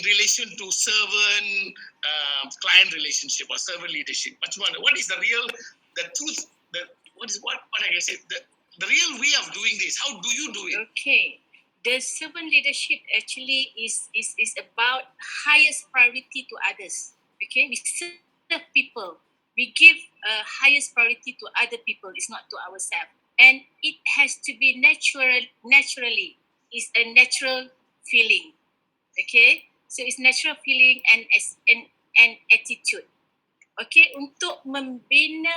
relation to servant client relationship or servant leadership. Macam mana? What is the truth? What I can say? The real way of doing this. How do you do it? Okay. The servant leadership actually is about highest priority to others. Okay, we serve people. We give highest priority to other people. It's not to ourselves, and it has to be naturally. It's a natural feeling. Okay, so it's natural feeling and attitude. Okay, untuk membina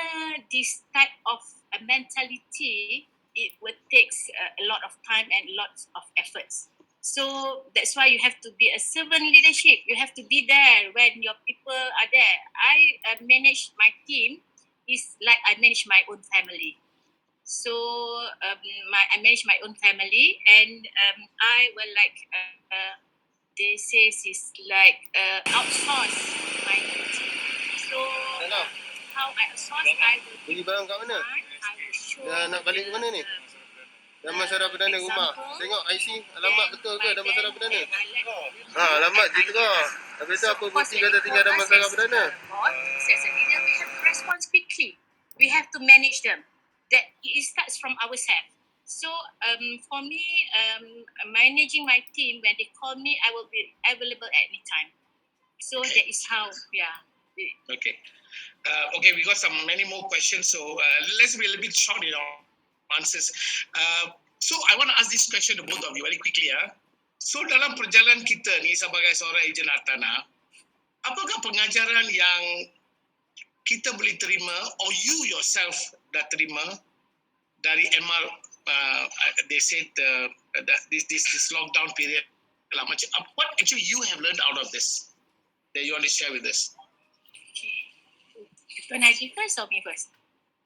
this type of mentality, it would take a lot of time and lots of efforts. So that's why you have to be a servant leadership. You have to be there when your people are there. I manage my team is like I manage my own family. So I manage my own family, and I will like they say is like outsource my team. So how I outsource, I will beli barang kat mana? I will show Dah nak balik ke mana ni? Damansara Sarah Perdana rumah. Tengok IC alamat betul ke Damansara Sarah Perdana? Alamat je terah. Habis tu apa bukti kata tinggal Damansara Sarah Perdana? As a leader, we have to respond quickly. We have to manage them. That it starts from ourselves. So for me, managing my team, when they call me, I will be available at any time. So that is how, yeah. Okay. Okay, we got many more questions. So let's be a little bit short in our answers. So I want to ask this question to both of you very quickly. So dalam perjalanan kita ni sebagai seorang ejen hartanah, apakah pengajaran yang kita boleh terima or you yourself dah terima dari MR? They said this lockdown period. What actually you have learned out of this that you want to share with us? Okay. Tuan Haji first or me first?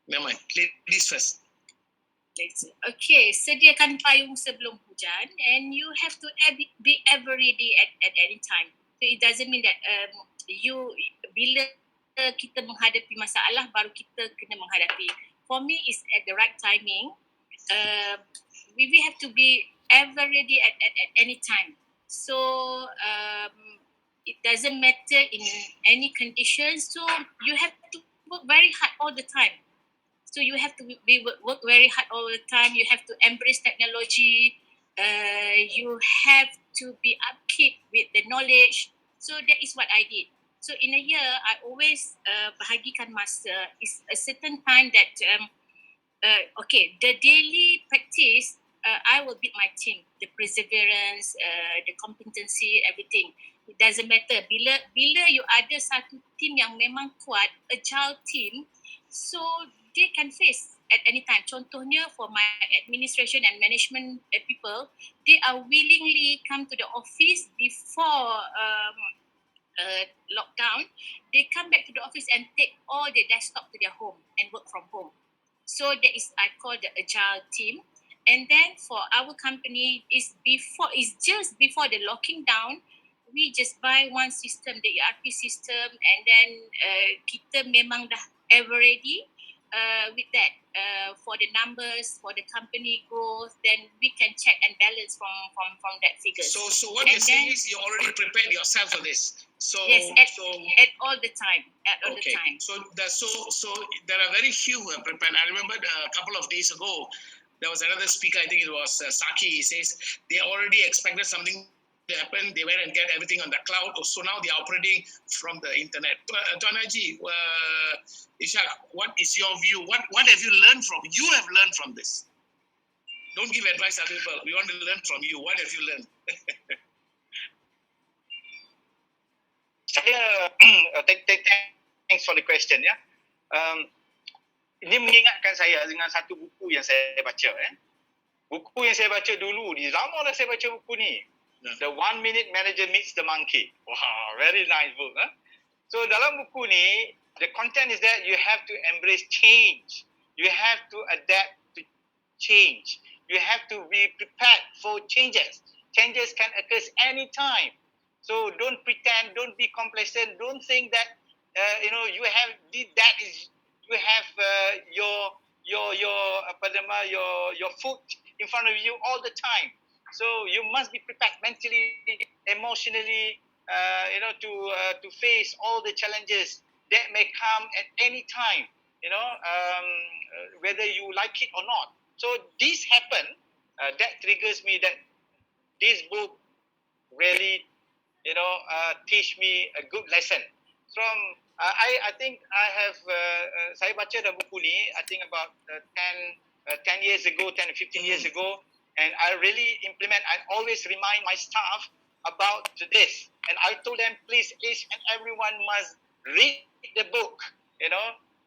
Never mind. Ladies first. Okay, sediakan payung sebelum hujan, and you have to be ever ready at any time. So it doesn't mean that bila kita menghadapi masalah baru kita kena menghadapi. For me, it's at the right timing. We have to be ever ready at any time. So it doesn't matter in any conditions. So you have to work very hard all the time. So you have to work very hard all the time. You have to embrace technology. You have to be upkeep with the knowledge. So that is what I did. So in a year, I always bahagikan masa. It's a certain time that okay, the daily practice, I will build my team, the perseverance, the competency, everything. It doesn't matter. Bila you ada satu team yang memang kuat, agile team, so they can face at any time. Contohnya for my administration and management people, they are willingly come to the office before lockdown. They come back to the office and take all their desktop to their home and work from home. So that is I call the agile team. And then for our company, is just before the locking down, we just buy one system, the ERP system, and then kita memang dah ever ready with that for the numbers, for the company growth, then we can check and balance from that figure. So what you're saying is you already prepared yourself for this. So yes, at all the time. All the time. So there are very few who are prepared. I remember a couple of days ago, there was another speaker, I think it was Saki, he says they already expected something to happen. They went and get everything on the cloud. So now they are operating from the internet. Tuan Haji, Ishak, what is your view? What have you learned from? You have learned from this. Don't give advice to other people. We want to learn from you. What have you learned? Thanks for the question. Ya. Ini mengingatkan saya dengan satu buku yang saya baca. Buku yang saya baca dulu ni, lama dah saya baca buku ni. The 1 Minute Manager Meets the Monkey. Wow, very nice book. So dalam buku ni, the content is that you have to embrace change. You have to adapt to change. You have to be prepared for changes. Changes can occur anytime. So don't pretend, don't be complacent, don't think that you have that is you have your foot in front of you all the time. So you must be prepared mentally, emotionally, to face all the challenges that may come at any time, whether you like it or not. So this happened, that triggers me that this book really, teach me a good lesson. From I think I have saya baca dah buku ni I think about 10 years ago, 10 to 15 years ago, and I really implement. I always remind my staff about this, and I told them, please, each and everyone must read the book.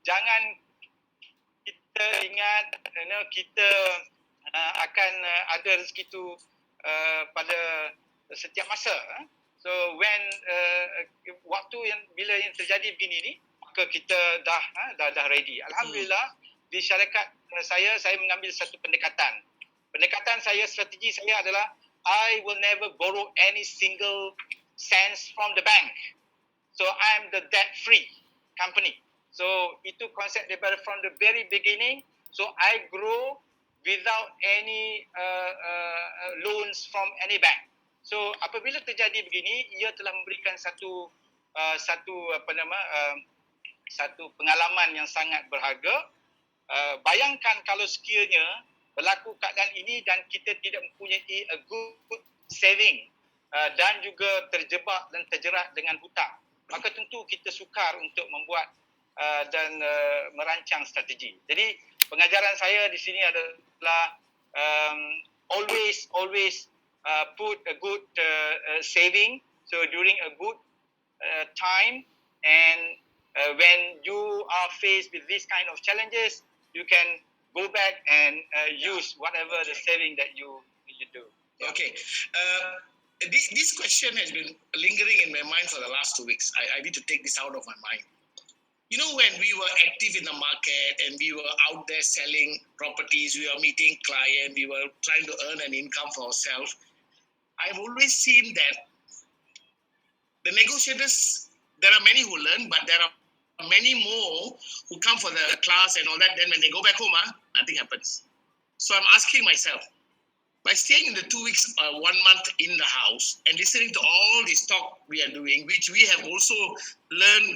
Jangan kita ingat, kita akan ada rezeki tu pada setiap masa. So when waktu bila yang terjadi begini ni, maka kita dah ready. Alhamdulillah, di syarikat saya mengambil satu pendekatan. Pendekatan saya, strategi saya adalah I will never borrow any single cents from the bank. So I'm the debt-free company. So itu konsep daripada from the very beginning. So I grow without any loans from any bank. So apabila terjadi begini, ia telah memberikan satu pengalaman yang sangat berharga. Bayangkan kalau sekiranya berlaku keadaan ini dan kita tidak mempunyai a good saving dan juga terjebak dan terjerat dengan hutang, maka tentu kita sukar untuk membuat dan merancang strategi. Jadi pengajaran saya di sini adalah always put a good saving. So during a good time, and when you are faced with this kind of challenges, you can go back and use whatever the saving that you do. Okay. This question has been lingering in my mind for the last 2 weeks. I need to take this out of my mind. When we were active in the market and we were out there selling properties, we were meeting clients, we were trying to earn an income for ourselves, I've always seen that the negotiators, there are many who learn, but there are many more who come for the class and all that. Then when they go back home, nothing happens. So I'm asking myself, by staying in the 2 weeks or 1 month in the house and listening to all this talk we are doing, which we have also learned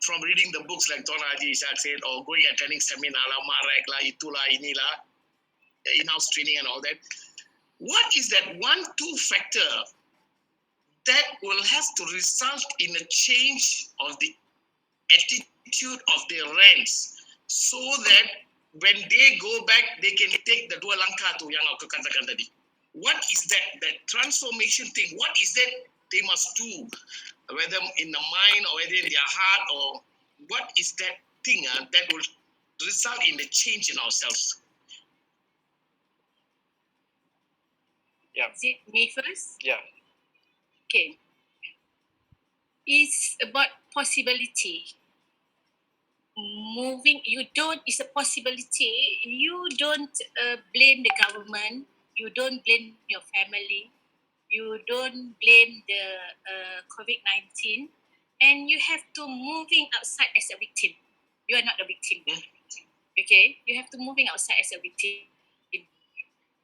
from reading the books like Tuan Haji Ishak said, or going and attending seminar, marek lah, itulah, inilah, in-house training and all that. What is that 1-2 factor that will have to result in a change of the attitude of their ranks, so that when they go back, they can take the dua langkah tu yang aku katakan tadi? What is that transformation thing? What is that they must do, whether in the mind or whether in their heart, or what is that thing that will result in a change in ourselves? Yeah. Is it me first? Yeah. Okay. It's about possibility. It's a possibility. You don't blame the government. You don't blame your family. You don't blame the COVID-19. And you have to moving outside as a victim. You are not a victim. Okay? You have to moving outside as a victim.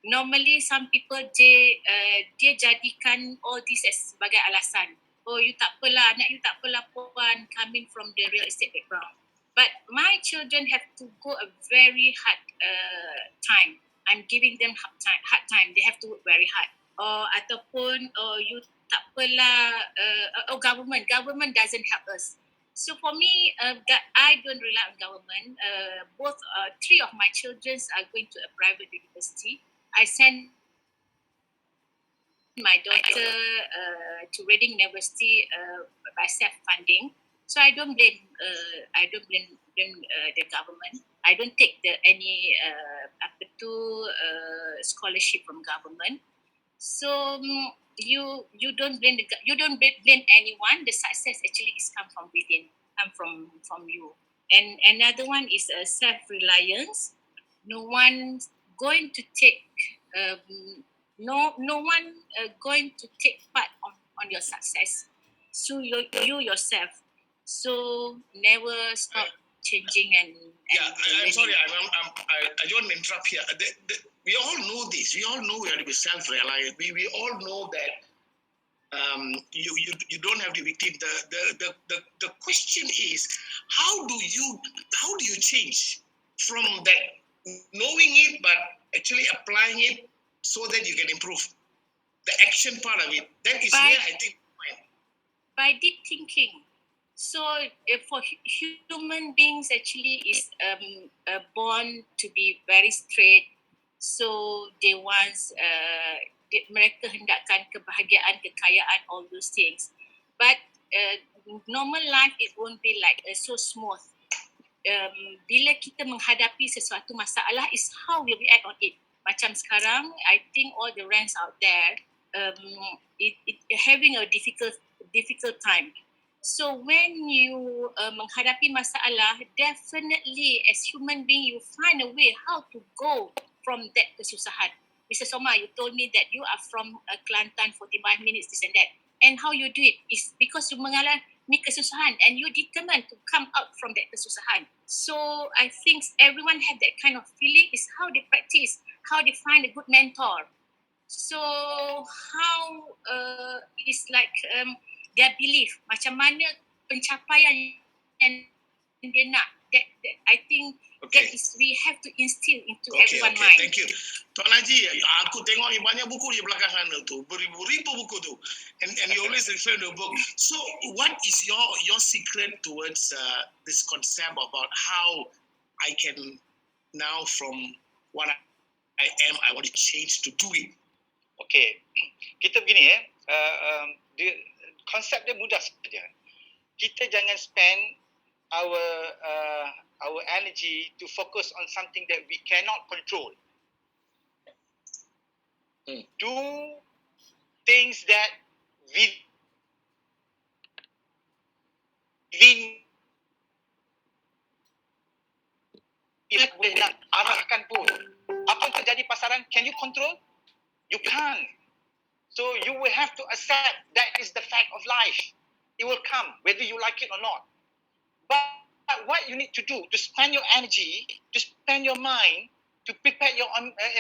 Normally, some people, dia jadikan all this as sebagai alasan. Oh, you tak apalah, anak you tak apalah puan, coming from the real estate background. But my children have to go a very hard time. I'm giving them hard time. They have to work very hard. Or ataupun, you tak apalah, government doesn't help us. So for me, I don't rely on government. Both 3 of my children are going to a private university. I send my daughter to Reading University by self-funding. So I don't blame the government. I don't take any scholarship from government. So you don't blame anyone. The success actually is come from within, come from you. And another one is self-reliance. No one going to take going to take part on your success. So you yourself. So never stop changing and I'm sorry. I don't want to interrupt here. We all know this. We all know we have to be self-reliant. We all know that you don't have the victim. The question is, how do you change from that knowing it but actually applying it so that you can improve the action part of it? That is where I think by deep thinking. So for human beings actually is born to be very straight. So they want mereka hendakkan kebahagiaan, kekayaan, all those things. But normal life it won't be like so smooth. Bila kita menghadapi sesuatu masalah is how we react on it. Macam sekarang, I think all the ranks out there it having a difficult time. So when you menghadapi masalah, definitely as human being you find a way how to go from that kesusahan. Mr. Soma, you told me that you are from Kelantan, 45 minutes, this and that. And how you do it is because you mengalami kesusahan and you determined to come out from that kesusahan. So I think everyone had that kind of feeling is how they practice, how they find a good mentor. So how is like their belief, macam mana pencapaian yang dia nak. That I think that is we have to instill into everyone's mind. Thank you. Tuan Haji, aku tengok ni banyak buku di belakang sana tu, beribu-ribu buku tu, and you always refer to a book. So what is your secret towards this concept about how I can now from what I am, I want to change to do it? Okay, kita begini konsep dia mudah saja. Kita jangan spend our energy to focus on something that we cannot control. Do things that within nak arahkan pun. Apa yang terjadi pasaran, can you control? You can't. So you will have to accept that is the fact of life. It will come, whether you like it or not. But what you need to do to spend your energy, to spend your mind, to prepare your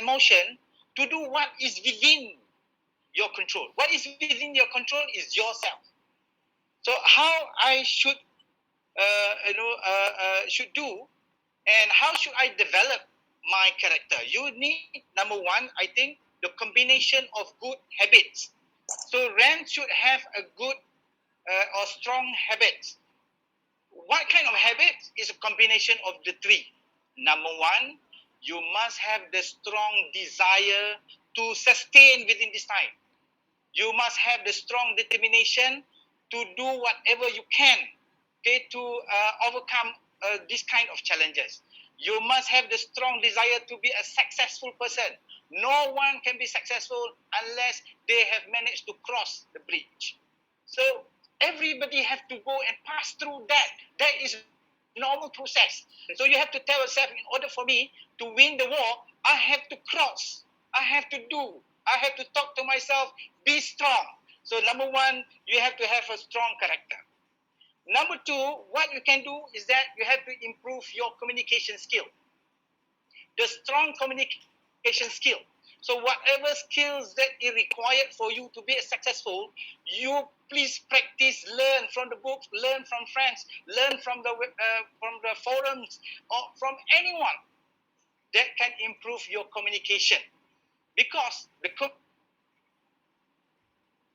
emotion, to do what is within your control. What is within your control is yourself. So how I should, should do, and how should I develop my character? You need, number one, I think, the combination of good habits. So Ren should have a good or strong habits. What kind of habits is a combination of the three? Number one, you must have the strong desire to sustain within this time. You must have the strong determination to do whatever you can, to overcome this kind of challenges. You must have the strong desire to be a successful person. No one can be successful unless they have managed to cross the bridge. So everybody have to go and pass through that. That is normal process. So you have to tell yourself, in order for me to win the war, I have to cross. I have to do. I have to talk to myself, be strong. So number one, you have to have a strong character. Number two, what you can do is that you have to improve your communication skill. The strong communication skill. So whatever skills that is required for you to be successful, you please practice, learn from the books, learn from friends, learn from the forums, or from anyone that can improve your communication. Because the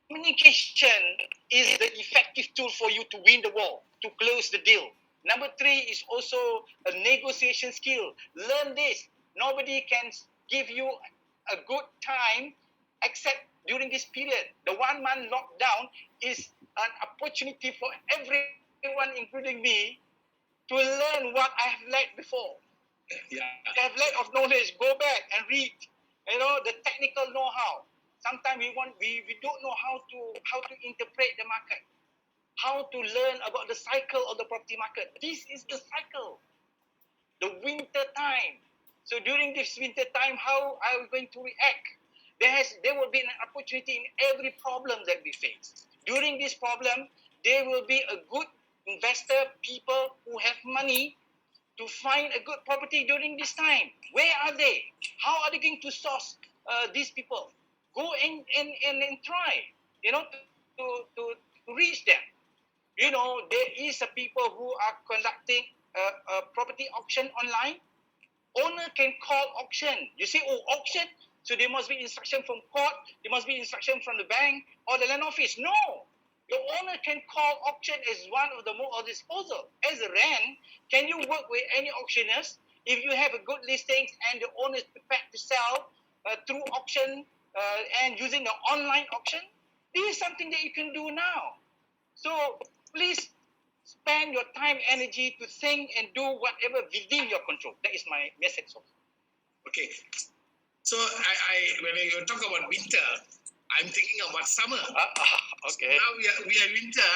communication is the effective tool for you to win the war, to close the deal. Number three is also a negotiation skill. Learn this. Nobody can give you a good time except during this period. The 1 month lockdown is an opportunity for everyone, including me, to learn what I have learned before. I have lack of knowledge. Go back and read, the technical know-how. Sometimes we don't know how to interpret the market, how to learn about the cycle of the property market. This is the cycle, the winter time. So during this winter time, how are we going to react? There will be an opportunity in every problem that we face. During this problem, there will be a good investor, people who have money to find a good property during this time. Where are they? How are they going to source these people? Go and try, to reach them. You know, there is a people who are conducting a property auction online. Owner can call auction. You say, oh, auction, so there must be instruction from court, there must be instruction from the bank or the land office. No. Your owner can call auction as one of the mode of disposal. As a rent, can you work with any auctioneers? If you have a good listings and the owner is prepared to sell through auction and using the online auction, this is something that you can do now. So please spend your time, energy to think and do whatever within your control. That is my message. Okay. So when you talk about winter, I'm thinking about summer. Okay. So now we are winter.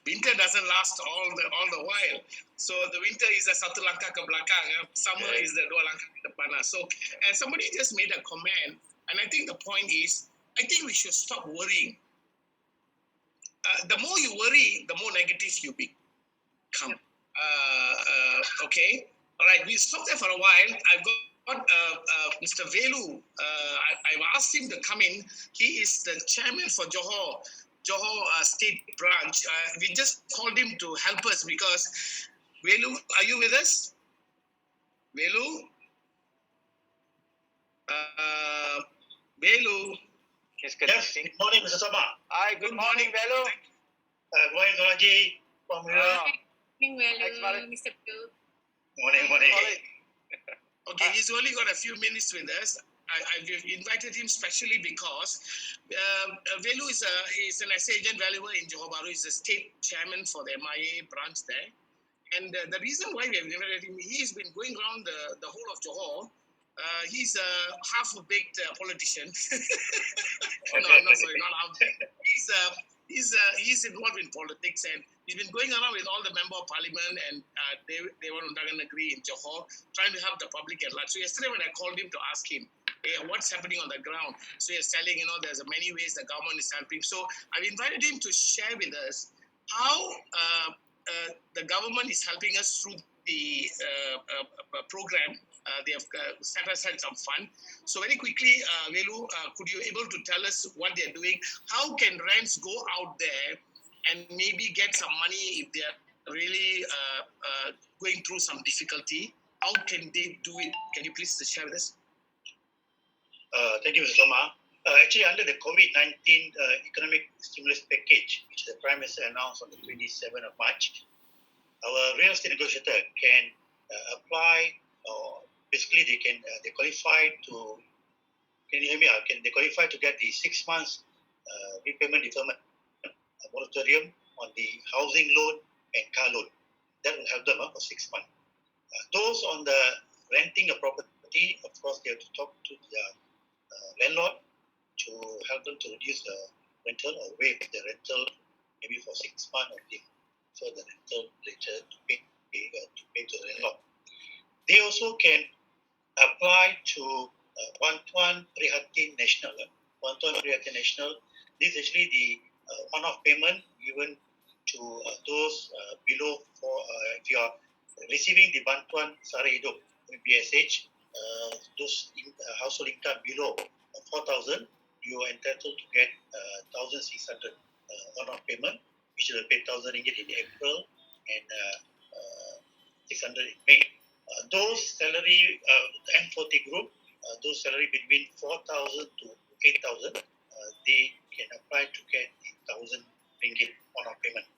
Winter doesn't last all the while. So the winter is a Satu Langkah ke Belakang. Summer is the dua langkah ke depan. So, and somebody just made a comment, and I think the point is, I think we should stop worrying. The more you worry, the more negative you become. Okay. All right. We stop there for a while. I've got Mr. Velu. I've asked him to come in. He is the chairman for Johor State Branch. We just called him to help us because Velu, are you with us? Velu? Velu? Yes, good morning, Mr. Sama. Hi, good morning, Velu. Good morning, Tuan Haji. From Thanks, Mr. Blue. Morning. Okay, he's only got a few minutes with us. I've invited him specially because Velu is an SA agent valuer in Johor Bahru. He's the state chairman for the MIEA branch there. And the reason why we have invited him, he's been going around the whole of Johor. He's a half-baked politician. No, sorry, not half-baked. He's involved in politics, and he's been going around with all the member of parliament, and they want to agree in Johor, trying to help the public at large. So yesterday when I called him to ask him, hey, what's happening on the ground? So he's telling, there's many ways the government is helping. So I've invited him to share with us how the government is helping us through the program. They have set aside some fund. So very quickly, Velu, could you able to tell us what they are doing? How can rents go out there and maybe get some money if they are really going through some difficulty? How can they do it? Can you please share with us? Thank you, Mr. Sama. Actually, under the COVID-19 economic stimulus package, which the Prime Minister announced on the 27th of March, our real estate negotiator can apply, or basically they qualify to. Can you hear me? They qualify to get the 6 months repayment deferment moratorium on the housing loan and car loan. That will help them for 6 months. Those on the renting a property, of course, they have to talk to their landlord to help them to reduce the rental or waive the rental maybe for 6 months or defer the rental later to pay to the landlord. They also can apply to Bantuan Prihatin Nasional. Bantuan Prihatin Nasional, this is actually the one-off payment given to those below if you are receiving the Bantuan Sara Hidup, BSH, those household income below 4,000, you are entitled to get 1,600 one-off payment, which will pay 1,000 ringgit in April and 600 in May. Those salary, the M40 group, those salary between 4,000 to 8,000, they can apply to get 1,000 ringgit one-off payment.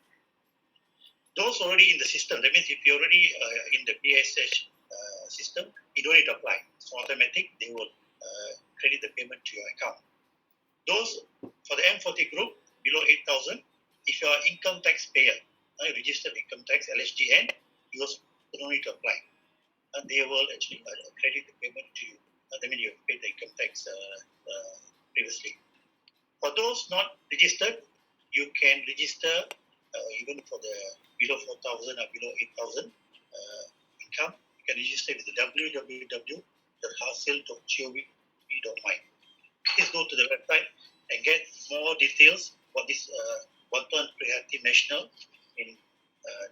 Those already in the system, that means if you're already in the BSH system, you don't need to apply. It's automatic. They will credit the payment to your account. Those for the M40 group below 8,000, if you are income tax payer, registered income tax LHDN, you also don't need to apply. And they will actually credit the payment to you. That means you have paid the income tax previously. For those not registered, you can register even for the below 4,000 or below 8,000 income. You can register with the www.hasil.gov.my. Please go to the website and get more details about this Bantuan Prihatin Nasional in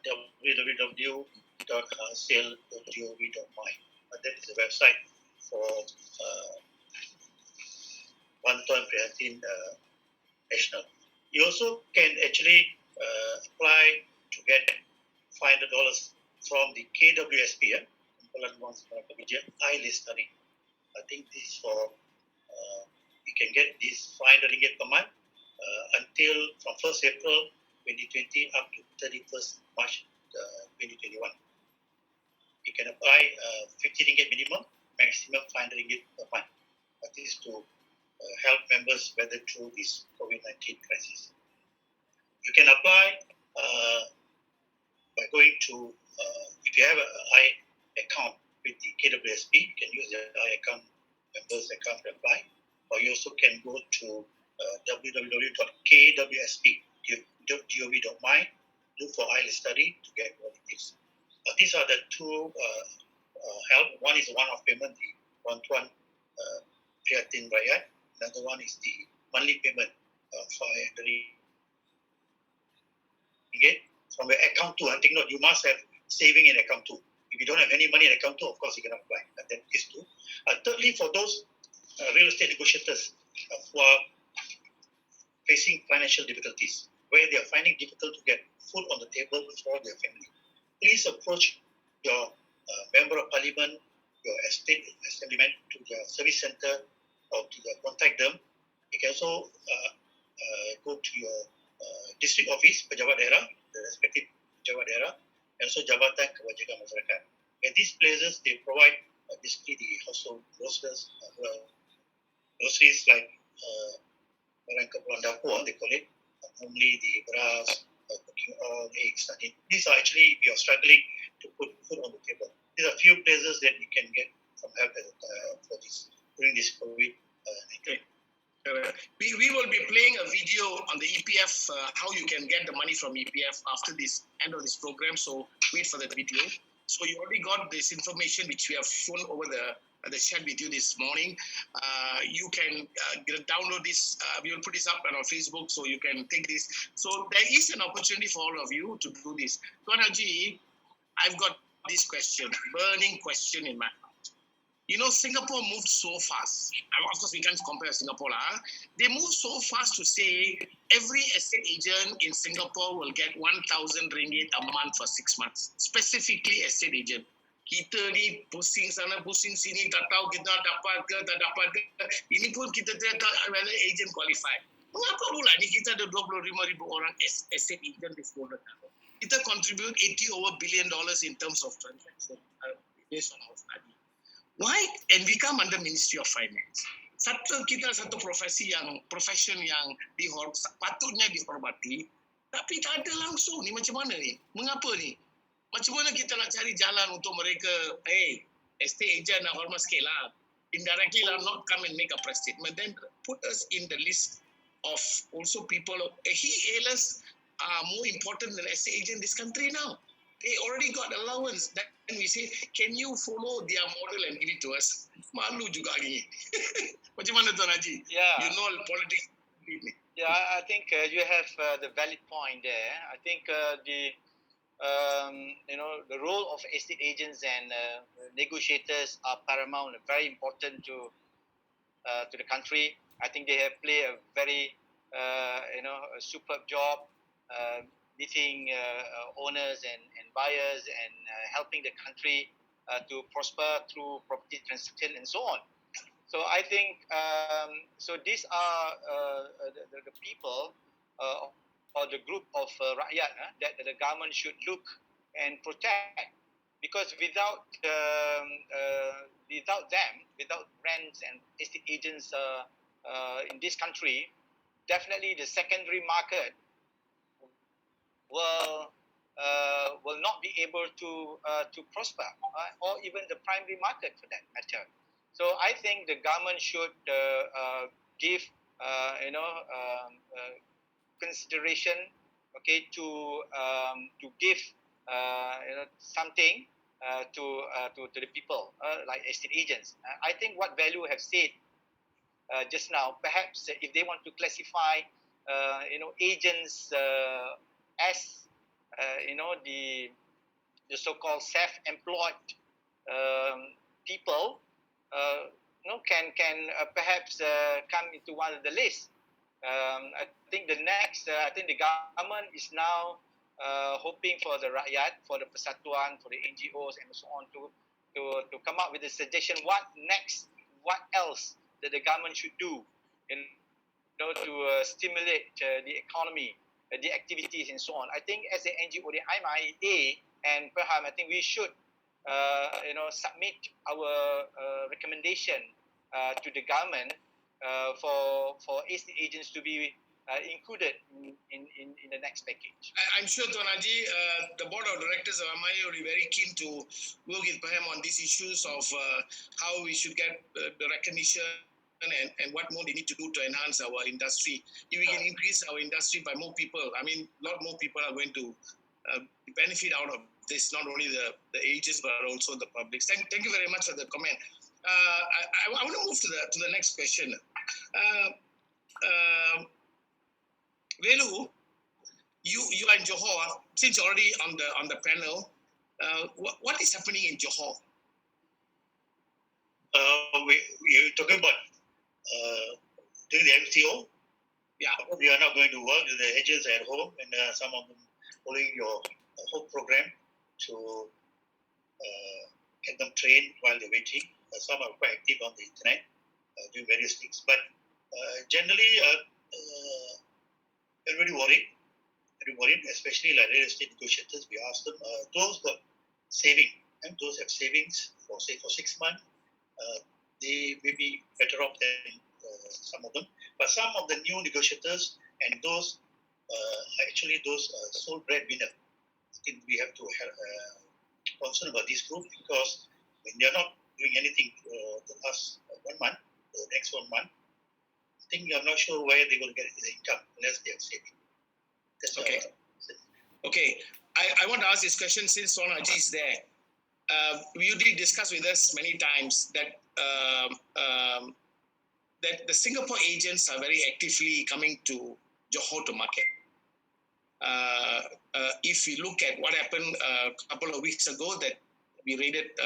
www.hasil.gov.my. That is the website for Bantuan Prihatin Nasional. You also can actually apply to get $500 from the KWSP, I-list study. I think this is for, you can get this ringgit per month until from 1st April 2020 up to 31st March 2021. You can apply ringgit minimum, maximum ringgit per month. That is to help members weather through this COVID-19 crisis. You can apply by going to, if you have an I account with the KWSP, you can use the I account, members account to apply, or you also can go to www.kwsp.gov.my, look for I-list study to get more details. These are the two help. One is one-off payment, the bantuan prihatin rakyat. Another one is the monthly payment for ringgit from your account to. Take note, you must have saving in account two. If you don't have any money in account two, of course you can apply. And that is two. Thirdly, for those real estate negotiators who are facing financial difficulties, where they are finding difficult to get food on the table for their family, please approach your member of parliament, your estate assemblyman, to their service center, or to contact them. You can also go to your district office, pejabat daerah, the respective pejabat daerah, and also Jabatan Kebajikan Masyarakat. At these places, they provide basically the household groceries like barang keperluan dapur, they call it, normally the beras, cooking oil, eggs. These are actually, if you are struggling to put food on the table. These are few places that you can get some help for this during this COVID-19. We will be playing a video on the EPF, how you can get the money from EPF after this end of this program. So wait for that video. So you already got this information which we have shown over the chat with you this morning. You can download this. We will put this up on our Facebook, so you can take this. So there is an opportunity for all of you to do this. Tuan Haji, I've got this question, burning question in my heart. You know, Singapore moved so fast. Of course, we can't compare Singapore. They moved so fast to say every estate agent in Singapore will get 1,000 ringgit a month for 6 months. Specifically, estate agent. Kita ni pusing sana, pusing sini, tak tahu kita dapat ke, tak dapat ke. Ini pun kita tidak tahu whether agent qualified. Mengapa pula ni kita ada 25,000 orang estate agent di seluruh negara? Kita contribute $80 billion in terms of transaction based on our study. Why? And we come under Ministry of Finance. Kita satu profession yang patutnya dihormati, tapi tak ada langsung. Ni macam mana ni? Mengapa ni? Macam mana kita nak cari jalan untuk mereka, estate agent nak hormat sikit lah. Indirectly lah, not come and make a press statement. Then put us in the list of also people, he-ailers are more important than estate agent in this country now. They already got allowance. Then we say, can you follow their model and give it to us? Malu juga ni. Macam mana Tuan Haji? Yeah. You know politics. Yeah, I think you have the valid point there. I think the role of estate agents and negotiators are paramount, very important to the country. I think they have played a very a superb job meeting owners and buyers and helping the country to prosper through property transaction and so on. So I think so these are the people or the group of rakyat that the government should look and protect, because without them, without rents and estate agents in this country, definitely the secondary market will not be able to prosper, or even the primary market for that matter. So I think the government should give consideration, to give something to the people like estate agents. I think what Value have said just now, perhaps if they want to classify agents as the so-called self-employed people, can perhaps come into one of the lists. I think the next, I think the government is now hoping for the rakyat, for the persatuan, for the NGOs and so on to come up with a suggestion what next, what else that the government should do in order to stimulate the economy, the activities and so on. I think as an NGO, the MIEA and perhaps I think we should submit our recommendation to the government for estate agents to be included in the next package. I'm sure, Tuan Haji, the board of directors of MIA will be very keen to work with Paham on these issues of how we should get the recognition and what more they need to do to enhance our industry. If we can increase our industry by more people, I mean, a lot more people are going to benefit out of this, not only the agents, but also the public. Thank you very much for the comment. I want to move to the next question. Velu, you are in Johor. Since you're already on the panel, what is happening in Johor? We're talking about doing the MCO. Yeah. We are not going to work. The agents are at home, and some of them following your whole program to get them trained while they're waiting. Some are quite active on the internet, doing various things. But generally, everybody worried, especially like real estate negotiators. We ask them, those got saving, and those have savings for 6 months, they may be better off than some of them. But some of the new negotiators and those actually those sole breadwinner, I think we have to have concern about this group, because when they're not doing anything for the last 1 month, the next 1 month, I think I'm not sure where they're going to get the income unless they are saving. That's okay. Okay. I want to ask this question since Tuan Haji is there. You did discuss with us many times that that the Singapore agents are very actively coming to Johor to market. If we look at what happened a couple of weeks ago, that we raided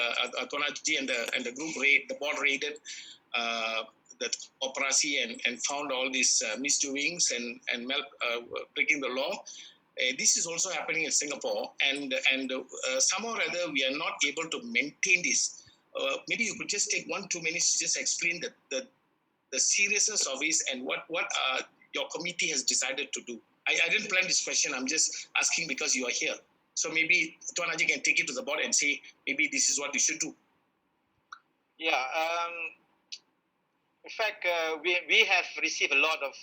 Tuan Haji and the group the board raided the operasi and found all these misdoings and breaking the law. This is also happening in Singapore, and somehow or other we are not able to maintain this. Maybe you could just take 1-2 minutes to just explain the seriousness of this and what your committee has decided to do. I didn't plan this question. I'm just asking because you are here. So maybe Tuan Haji can take it to the board and say, maybe this is what we should do. Yeah. In fact, we have received a lot of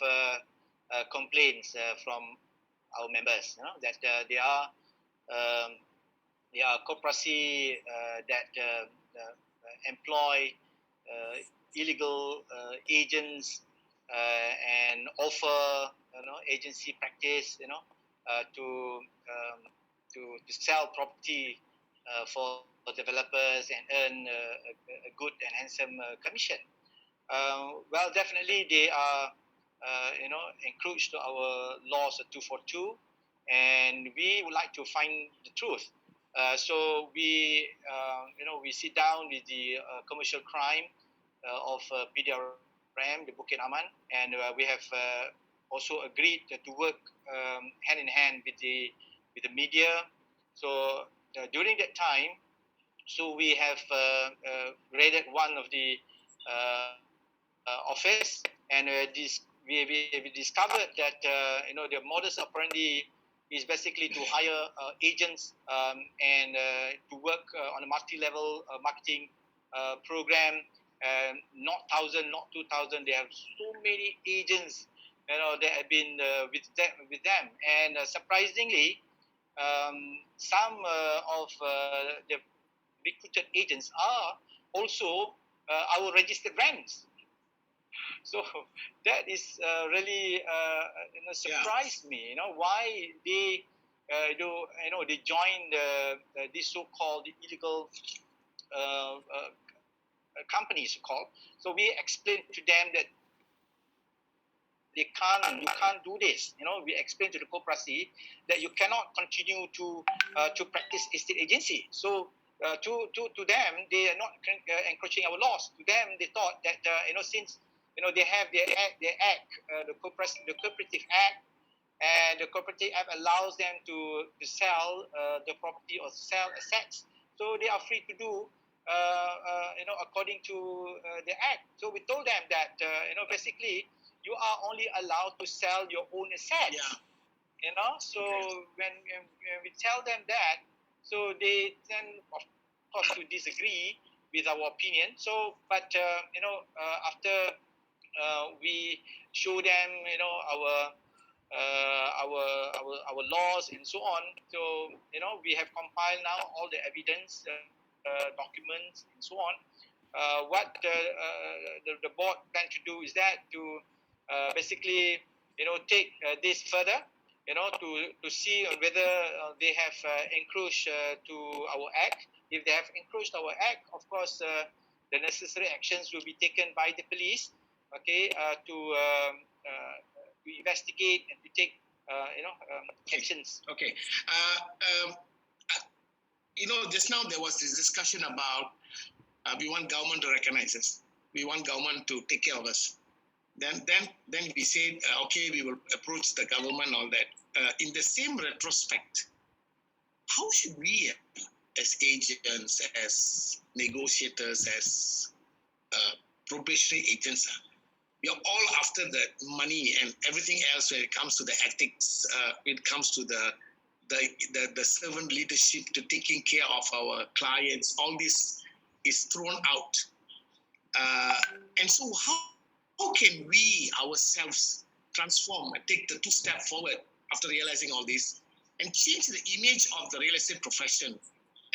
complaints from our members, that they are corporacy that employ illegal agents and offer agency practice, to sell property for developers and earn a good and handsome commission. Well, definitely they are encroached to our laws of 242, and we would like to find the truth. So we sit down with the commercial crime of PDRM, the Bukit Aman, and we have also agreed to work hand in hand with the media. So during that time, so we have raided one of the office, and we discovered that the modus operandi is basically to hire agents and to work on a multi-level marketing program. Not 1,000, not 2,000. They have so many agents, that have been with them. And surprisingly, some of the recruited agents are also our registered brands. So that is really surprised me. Why they they joined this so-called illegal companies called. So we explained to them that you can't do this. We explained to the corporacy that you cannot continue to practice estate agency. So to them, they are not encroaching our laws. To them, they thought that since they have their act, the cooperative act, and the cooperative act allows them to sell the property or sell assets. So they are free to do, according to the act. So we told them that, basically you are only allowed to sell your own assets. Yeah. So when we tell them that, so they tend, of course, to disagree with our opinion. So, but after we show them, our laws and so on. So we have compiled now all the evidence, documents and so on. What the board plan to do is that to basically take this further, to see whether they have encroached to our act. If they have encroached our act, of course, the necessary actions will be taken by the police, to investigate and to take, actions. Okay. Just now there was this discussion about we want government to recognize us. We want government to take care of us. Then we said, okay, we will approach the government, all that. In the same retrospect, how should we, as agents, as negotiators, as probationary agents, we are all after the money and everything else when it comes to the ethics, when it comes to the servant leadership, to taking care of our clients. All this is thrown out. And so how can we ourselves transform and take the 2 steps forward after realizing all this and change the image of the real estate profession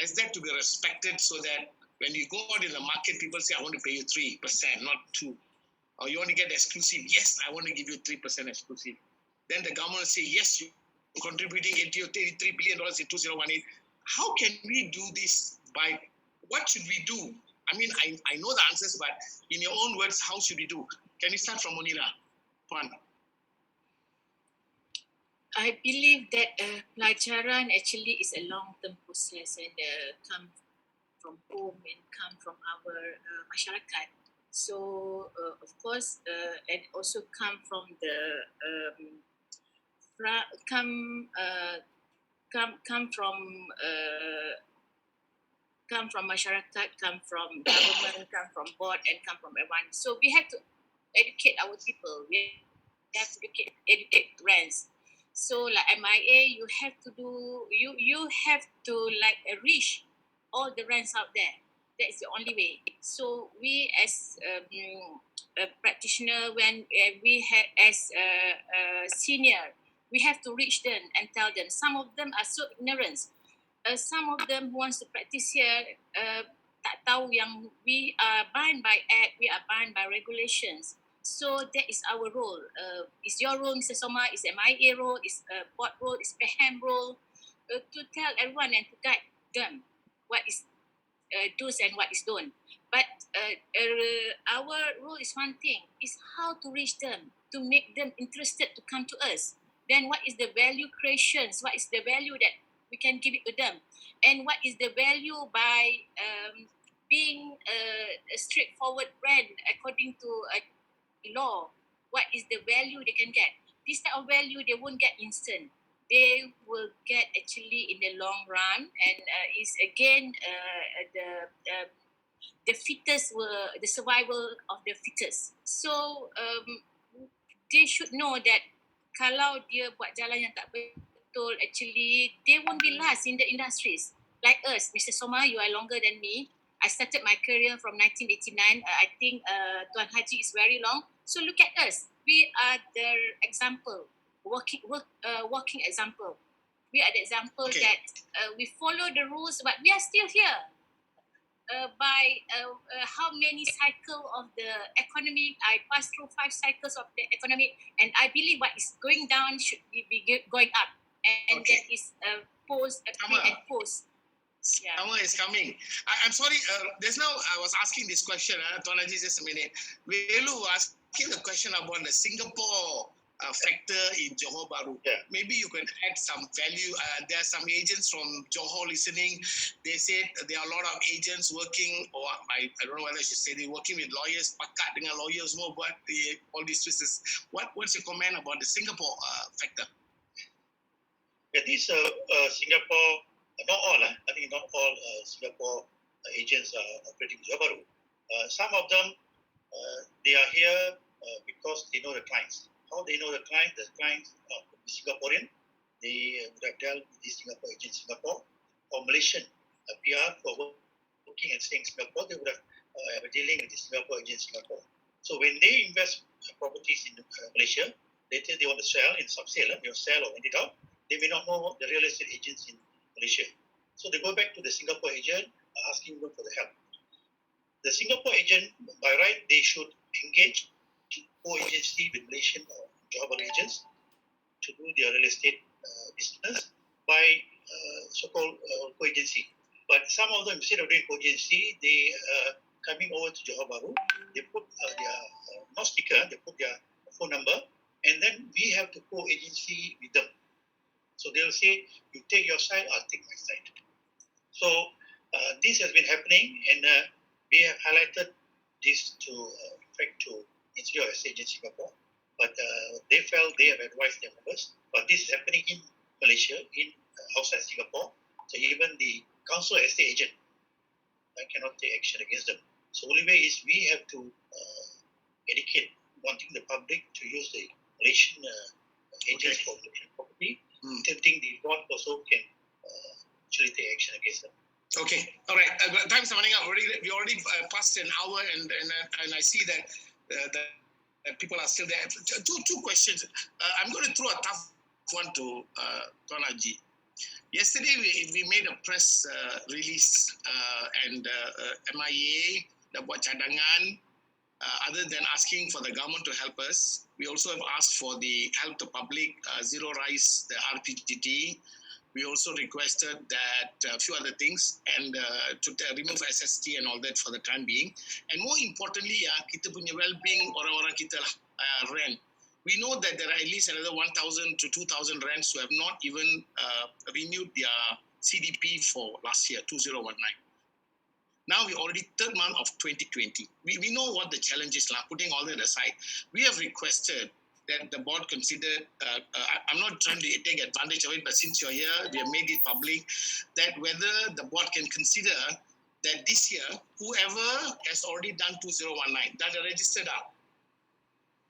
as that to be respected, so that when you go out in the market, people say, I want to pay you 3%, not 2%. Or you want to get exclusive? Yes, I want to give you 3% exclusive. Then the government will say, yes, you're contributing $83 billion in 2018. How can we do this? What should we do? I mean, I know the answers, but in your own words, how should we do? Can you start from Munira? Puan. I believe that pelajaran actually is a long-term process and come from home and come from our masyarakat. So, of course, and also come from come from masyarakat, come from government, come from board, and come from everyone. So we have to educate our people. We have to educate rents. So like MIEA, you have to reach all the rents out there. That's the only way. So we as a practitioner, when we have as senior, we have to reach them and tell them. Some of them are so ignorant. Some of them wants to practice here, tak tahu yang we are bound by act, we are bound by regulations. So that is our role. Is your role, Mr. Soma? Is MIEA role? Is board role? Is PEHAM role? To tell everyone and to guide them what is do's and what is don't. But our role is one thing, is how to reach them, to make them interested to come to us. Then what is the value creations? What is the value that we can give it to them? And what is the value by being a straightforward brand according to a law? What is the value they can get? This type of value they won't get instant. They will get actually in the long run, and is again the fittest the survival of the fittest. So they should know that kalau dia buat jalan yang tak betul, actually they won't be last in the industries. Like us, Mr. Soma, you are longer than me. I started my career from 1989. I think Tuan Haji is very long. So look at us. We are the example. Walking example. We are the example that we follow the rules, but we are still here. By how many cycles of the economy, I passed through 5 cycles of the economy, and I believe what is going down should be going up, and that is post, pre and post. Summer is coming. I'm sorry. Just now I was asking this question. Tuan Haji, just a minute. Velu was asking the question about the Singapore factor in Johor Bahru. Yeah. Maybe you can add some value. There are some agents from Johor listening. They said there are a lot of agents working, or I don't know whether I should say they're working with lawyers, pakat dengan lawyers more, but all these twists. What's your comment about the Singapore factor? Yeah, these Singapore, not all, I think not all Singapore agents are operating in Johor Bahru. Some of them, they are here because they know the clients. How they know the clients? The clients are Singaporean. They would have dealt with the Singapore agent in Singapore, or Malaysian PR for working and staying in Singapore. They would have dealing with the Singapore agent in Singapore. So when they invest properties in Malaysia, later they want to sell in sub-sale, they will sell or rent it out. They may not know the real estate agents in Malaysia. So they go back to the Singapore agent asking them for the help. The Singapore agent, by right, they should engage co-agency with Malaysian or Johor Bahru agents to do their real estate business by so-called co-agency. But some of them, instead of doing co-agency, they coming over to Johor Bahru, they put their not sticker, they put their phone number, and then we have to co-agency with them. So they'll say, you take your side, I'll take my side. So this has been happening, and we have highlighted this to Institute of Estate Agents Singapore, but they felt they have advised their members. But this is happening in Malaysia, in outside Singapore. So even the Council of Estate Agent cannot take action against them. So only way is we have to educate, wanting the public to use the Malaysian agents for Malaysian property. Tempting the board also can actually take action against them. Okay, all right. Time's running out. We already passed an hour, and I see that people are still there. Two questions. I'm going to throw a tough one to Tuan Haji. Yesterday we made a press release, and MIEA dah buat cadangan. Other than asking for the government to help us, we also have asked for the help to public, zero rise the RPGT. We also requested that a few other things, and to remove SST and all that for the time being. And more importantly, kita punya well-being orang-orang kita lah, rent. We know that there are at least another 1,000 to 2,000 rents who have not even renewed their CDP for last year, 2019. Now we're already third month of 2020. We know what the challenge is, putting all that aside. We have requested that the board consider, I'm not trying to take advantage of it, but since you're here, we have made it public, that whether the board can consider that this year, whoever has already done 2019, that are registered up,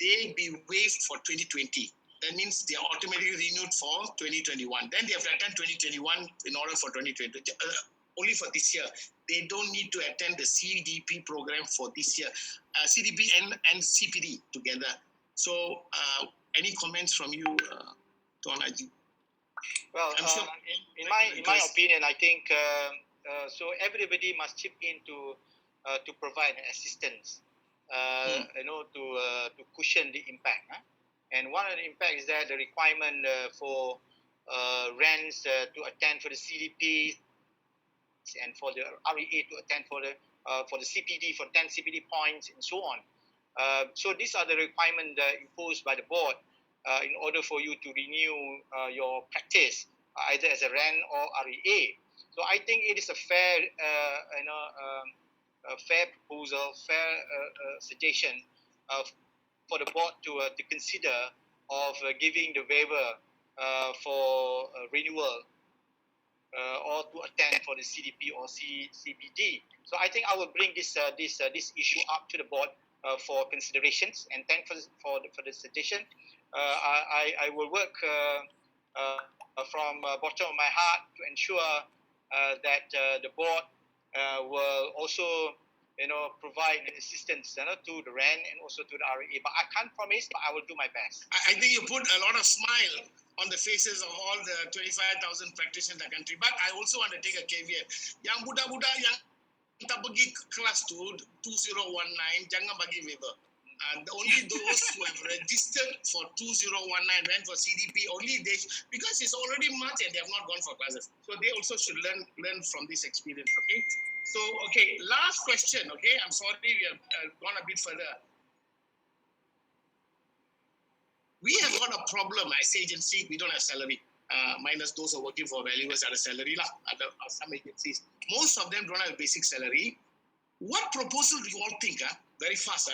they be waived for 2020. That means they are automatically renewed for 2021. Then they have to attend 2021 in order for 2020. Only for this year. They don't need to attend the CDP program for this year. CDP and CPD together. So, any comments from you, Tuan Haji? Well, sure in my opinion, I think so everybody must chip in to provide assistance, to cushion the impact. And one of the impacts is that the requirement for rents to attend for the CDP and for the REA to attend for the CPD, for 10 CPD points and so on. So these are the requirements imposed by the board in order for you to renew your practice, either as a rent or REA. So I think it is a fair, fair proposal, fair suggestion for the board to consider of giving the waiver for renewal or to attend for the CDP or CPD. So I think I will bring this issue up to the board for considerations, and thank for the suggestion. I will work from bottom of my heart to ensure that the board will also provide assistance to the rent and also to the REA. But I can't promise, but I will do my best. I think you put a lot of smile on the faces of all the 25,000 practitioners in the country. But I also want to take a caveat. Yang budak-budak yang tak pergi kelas tu 2019, jangan bagi waiver. Only those who have registered for 2019 went for CDP, only they, because it's already March and they have not gone for classes. So they also should learn from this experience, okay? So, okay, last question, okay? I'm sorry we have gone a bit further. we have got a problem as agency. We don't have salary. Minus those who are working for valuers at a salary lah. Some agencies, most of them don't have basic salary. What proposal do you all think? Very fast.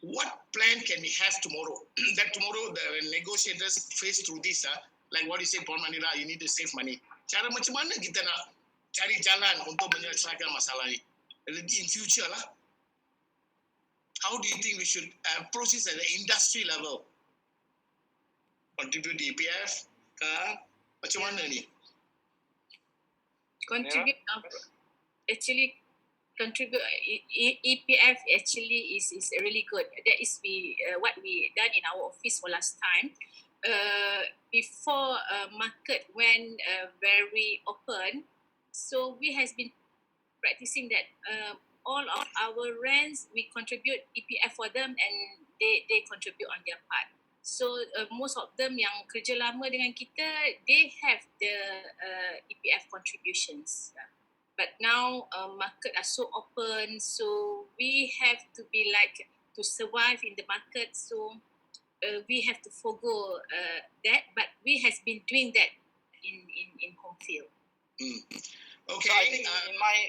What plan can we have tomorrow? That tomorrow the negotiators face through this. Like what you said, Puan Manira, you need to save money. Cara macam mana kita nak cari jalan untuk menyelesaikan masalah ni in future lah? How do you think we should approach this at the industry level? Contribute the EPF? Macam mana ni? Contribute actually contribute EPF actually is really good. That is what we done in our office for last time. Before market went very open, so we has been practicing that all of our rents we contribute EPF for them and they contribute on their part. So most of them yang kerja lama dengan kita, they have the EPF contributions. But now market are so open, so we have to be like to survive in the market. So we have to forgo that. But we has been doing that in home field. Okay. So I think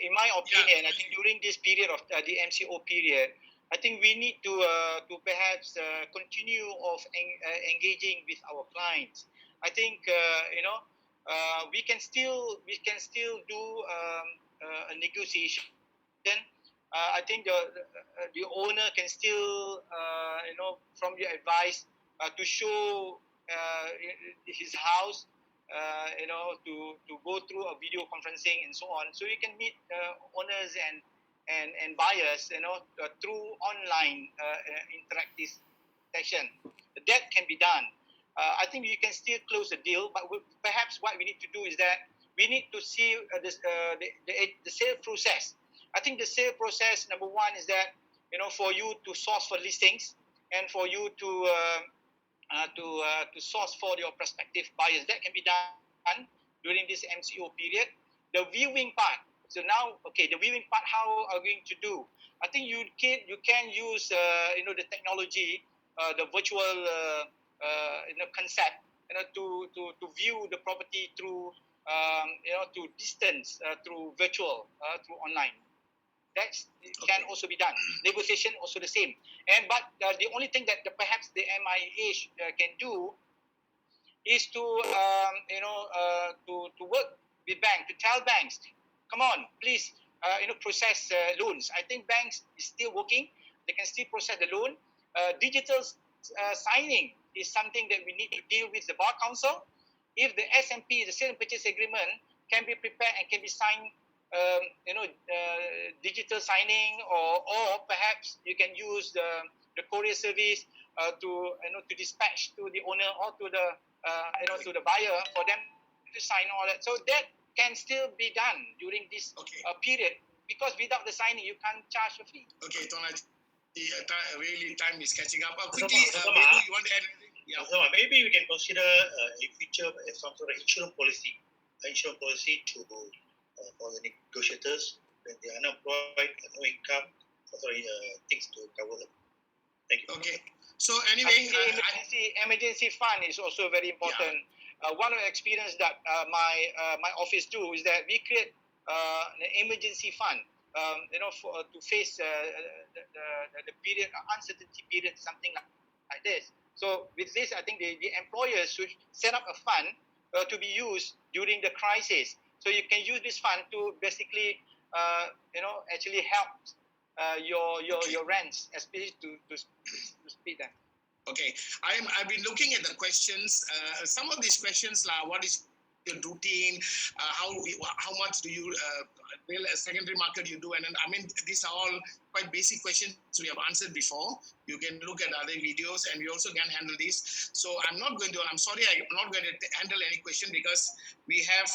in my opinion, I think during this period of the MCO period, I think we need to perhaps continue of engaging with our clients. I think we can still do a negotiation. I think the owner can still from your advice to show his house, to go through a video conferencing and so on, so you can meet owners and buyers, through online interactive session. That can be done. I think you can still close the deal, but perhaps what we need to do is that we need to see the sale process. I think the sale process, number one, is that for you to source for listings and for you to source for your prospective buyers. That can be done during this MCO period. The viewing part. So now, the viewing part, how are we going to do? I think you can use the technology, the virtual concept, to view the property through to distance, through virtual, through online. That can also be done. Negotiation also the same. But the only thing that perhaps the MIEA can do is to work with banks, to tell banks, come on, please, process loans. I think banks is still working. They can still process the loan. Digital signing is something that we need to deal with the Bar Council. If the SMP, the sale and purchase agreement, can be prepared and can be signed, digital signing, or perhaps you can use the courier service to dispatch to the owner or to the to the buyer for them to sign all that. So that can still be done during this period, because without the signing you can't charge a fee. Okay, Tuan Haji, really time is catching up. Quickly, Sama. Velu, you want to add anything? Yeah. So maybe we can consider a feature some sort of insurance policy to for the negotiators when they are unemployed, no income, things to cover them. Thank you. Okay. So I anyway, think the emergency fund is also very important. One of the experience that my office do is that we create an emergency fund, to face the period, uncertainty period, something like this. So with this, I think the employers should set up a fund to be used during the crisis. So you can use this fund to basically, actually help your rents, especially to speed them. okay, I've been looking at the questions. Some of these questions, what is your routine? How much do you secondary market you do? And then, I mean, these are all quite basic questions we have answered before. You can look at other videos, and we also can handle this. So I'm sorry, I'm not going to handle any question, because we have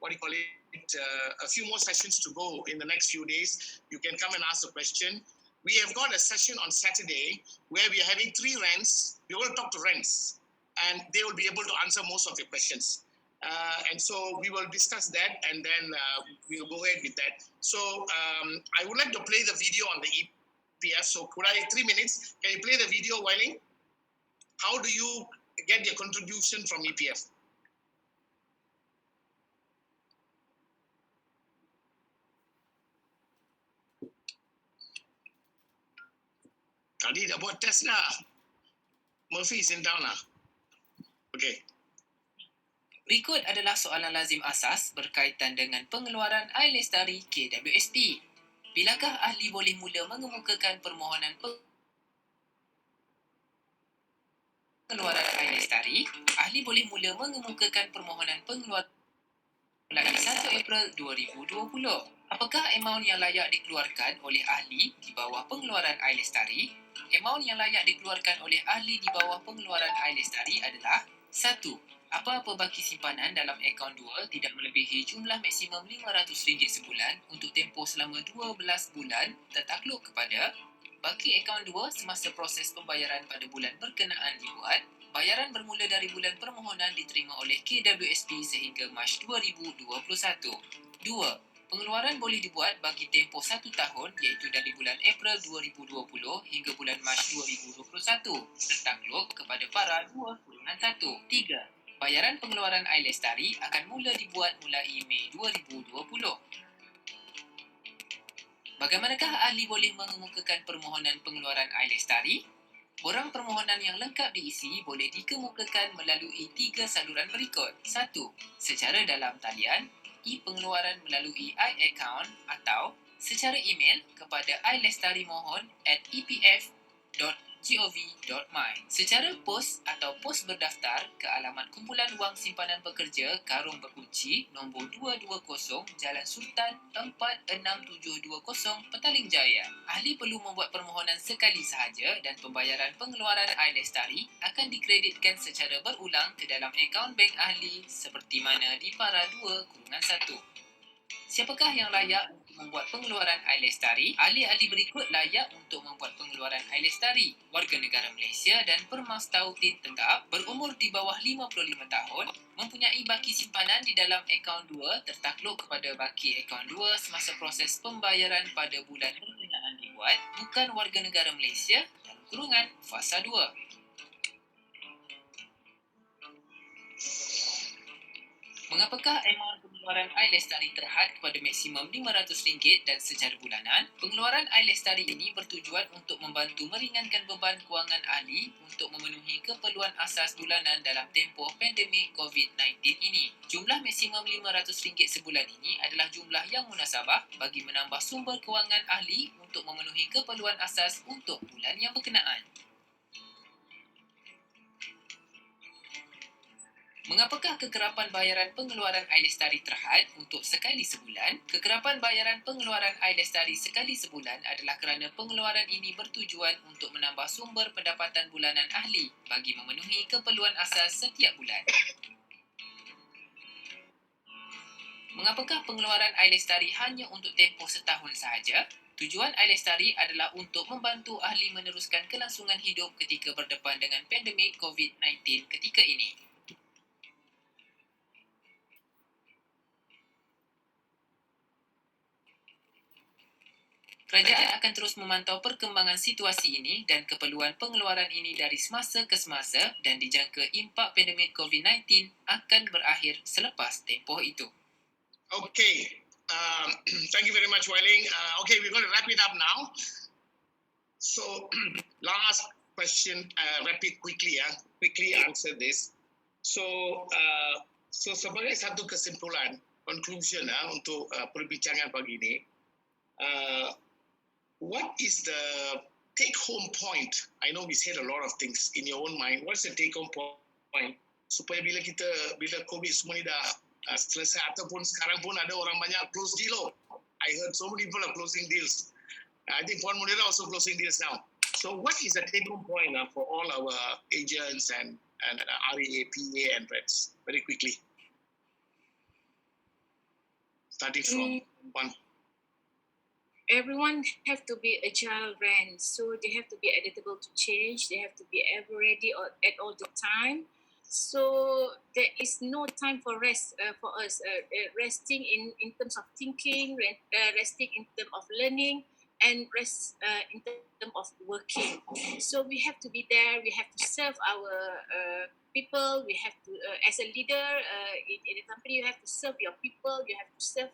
what do you call it? A few more sessions to go in the next few days. You can come and ask a question. We have got a session on Saturday where we are having 3 rents. We will talk to rents, and they will be able to answer most of your questions. And so we will discuss that, and then we'll go ahead with that. So I would like to play the video on the EPF. So could I, 3 minutes, can you play the video, Wailing? How do you get your contribution from EPF? Tadi dah buat test lah. Murphy, sit down lah. Okay. Berikut adalah soalan lazim asas berkaitan dengan pengeluaran air lestari KWSP. Bilakah ahli boleh mula mengemukakan permohonan pengeluaran air lestari? Ahli boleh mula mengemukakan permohonan pengeluaran mulai 1 April 2020. Apakah amaun yang layak dikeluarkan oleh ahli di bawah pengeluaran air lestari? Amaun yang layak dikeluarkan oleh ahli di bawah pengeluaran air lestari adalah 1. Apa-apa baki simpanan dalam akaun 2 tidak melebihi jumlah maksimum RM500 sebulan untuk tempoh selama 12 bulan tertakluk kepada baki akaun 2 semasa proses pembayaran pada bulan berkenaan dibuat. Bayaran bermula dari bulan permohonan diterima oleh KWSP sehingga Mac 2021. 2. Pengeluaran boleh dibuat bagi tempoh 1 tahun iaitu dari bulan April 2020 hingga bulan Mac 2021 tertakluk kepada para 2.1. 3. Bayaran pengeluaran air lestari akan mula dibuat mulai Mei 2020. Bagaimanakah ahli boleh mengemukakan permohonan pengeluaran air lestari? Borang permohonan yang lengkap diisi boleh dikemukakan melalui 3 saluran berikut. 1. Secara dalam talian, pengeluaran melalui iAccount atau secara email kepada ilestari.mohon@epf.gov.my. Secara pos atau pos berdaftar ke alamat Kumpulan Wang Simpanan Pekerja Karung Berkunci nombor 220 Jalan Sultan 46720 Petaling Jaya. Ahli perlu membuat permohonan sekali sahaja dan pembayaran pengeluaran air lestari akan dikreditkan secara berulang ke dalam akaun bank ahli seperti mana di para 2/1. Siapakah yang layak untuk membuat pengeluaran air lestari? Ahli-ahli berikut layak untuk membuat pengeluaran air lestari. Warga negara Malaysia dan permastautin tetap berumur di bawah 55 tahun, mempunyai baki simpanan di dalam akaun 2 tertakluk kepada baki akaun 2 semasa proses pembayaran pada bulan berkenaan dibuat, bukan warga negara Malaysia dalam kurungan fasa 2. Mengapakah amaun pengeluaran air lestari terhad kepada maksimum RM500 dan secara bulanan? Pengeluaran air lestari ini bertujuan untuk membantu meringankan beban kewangan ahli untuk memenuhi keperluan asas bulanan dalam tempoh pandemik COVID-19 ini. Jumlah maksimum RM500 sebulan ini adalah jumlah yang munasabah bagi menambah sumber kewangan ahli untuk memenuhi keperluan asas untuk bulan yang berkenaan. Mengapakah kekerapan bayaran pengeluaran air lestari terhad untuk sekali sebulan? Kekerapan bayaran pengeluaran air lestari sekali sebulan adalah kerana pengeluaran ini bertujuan untuk menambah sumber pendapatan bulanan ahli bagi memenuhi keperluan asas setiap bulan. Mengapakah pengeluaran air lestari hanya untuk tempoh setahun sahaja? Tujuan air lestari adalah untuk membantu ahli meneruskan kelangsungan hidup ketika berdepan dengan pandemik COVID-19 ketika ini. Kerajaan akan terus memantau perkembangan situasi ini dan keperluan pengeluaran ini dari semasa ke semasa dan dijangka impak pandemik COVID-19 akan berakhir selepas tempoh itu. Okay. Thank you very much, Wailing. Okay, we're going to wrap it up now. So, last question, wrap it quickly. Quickly answer this. So sebagai satu kesimpulan, conclusion untuk perbincangan pagi ini, what is the take-home point? I know we said a lot of things in your own mind. What's the take-home point? Supaya bila COVID semua ni dah selesai ataupun sekarang pun ada orang banyak close deal. I heard so many people are closing deals. I think Puan Munira also closing deals now. So what is the take-home point for all our agents and REA, PA and reps? Very quickly. Starting from one. Everyone have to be agile, Ran. So they have to be adaptable to change. They have to be ever ready at all the time. So there is no time for rest for us. Resting in terms of thinking, resting in terms of learning, and rest in terms of working. So we have to be there. We have to serve our people. We have to, as a leader in a company, you have to serve your people. You have to serve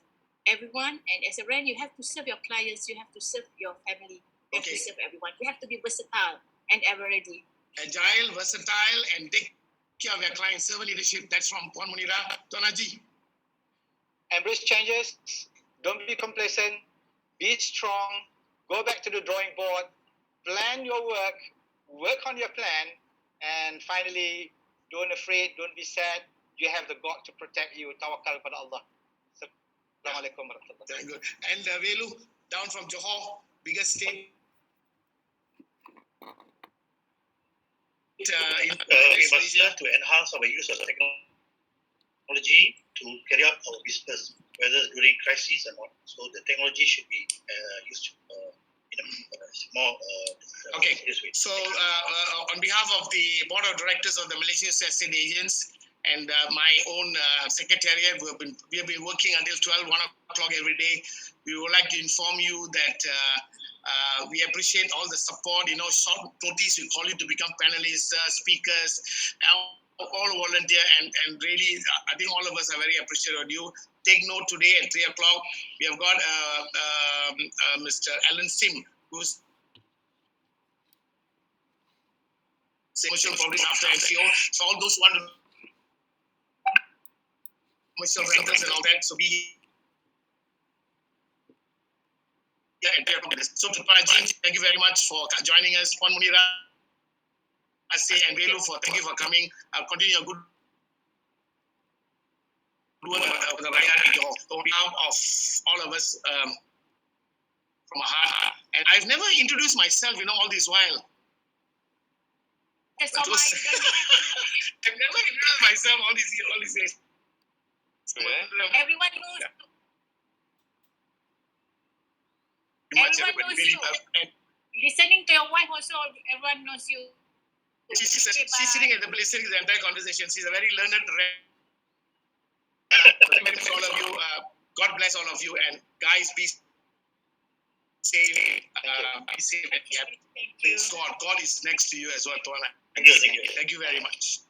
everyone. And as a RAN, you have to serve your clients. You have to serve your family. You have to serve everyone. You have to be versatile and ever ready. Agile, versatile, and take care of your client. Servant leadership. That's from Puan Munira. Tuan Haji. Embrace changes. Don't be complacent. Be strong. Go back to the drawing board. Plan your work on your plan, and finally, don't afraid, don't be sad. You have the God to protect you. Tawakkal pada Allah. Assalamualaikum warahmatullahi. Very good. And Velu, down from Johor, biggest state. We must learn to enhance our use of technology to carry out our business, whether during crisis or not. So the technology should be used in a more serious way. So on behalf of the Board of Directors of the Malaysian Estate Agents and my own secretariat, we have been working until 1 o'clock every day. We would like to inform you that we appreciate all the support. Short notice, we call you to become panelists, speakers, all volunteer, and really, I think all of us are very appreciative of you. Take note, today at 3 o'clock, we have got Mr. Alan Sim, who's commercial properties after MCO. So all those who want commercial rentals and all that, so be here at 3 o'clock. So to Praji, thank you very much for joining us. Puan Munira, and Velu, thank you for coming. Continue your good work with the Raya on behalf of all of us from our heart. And I've never introduced myself, all this while. That's all right. I've never introduced myself all these years. Everyone knows. Everyone knows you. Listening to your wife also, everyone knows you. She's sitting at the place, listening to the entire conversation. She's a very learned Thank you very much, all of you. God bless all of you. And guys, be safe. Be safe and happy. God is next to you as well, Tuan. Thank you very much.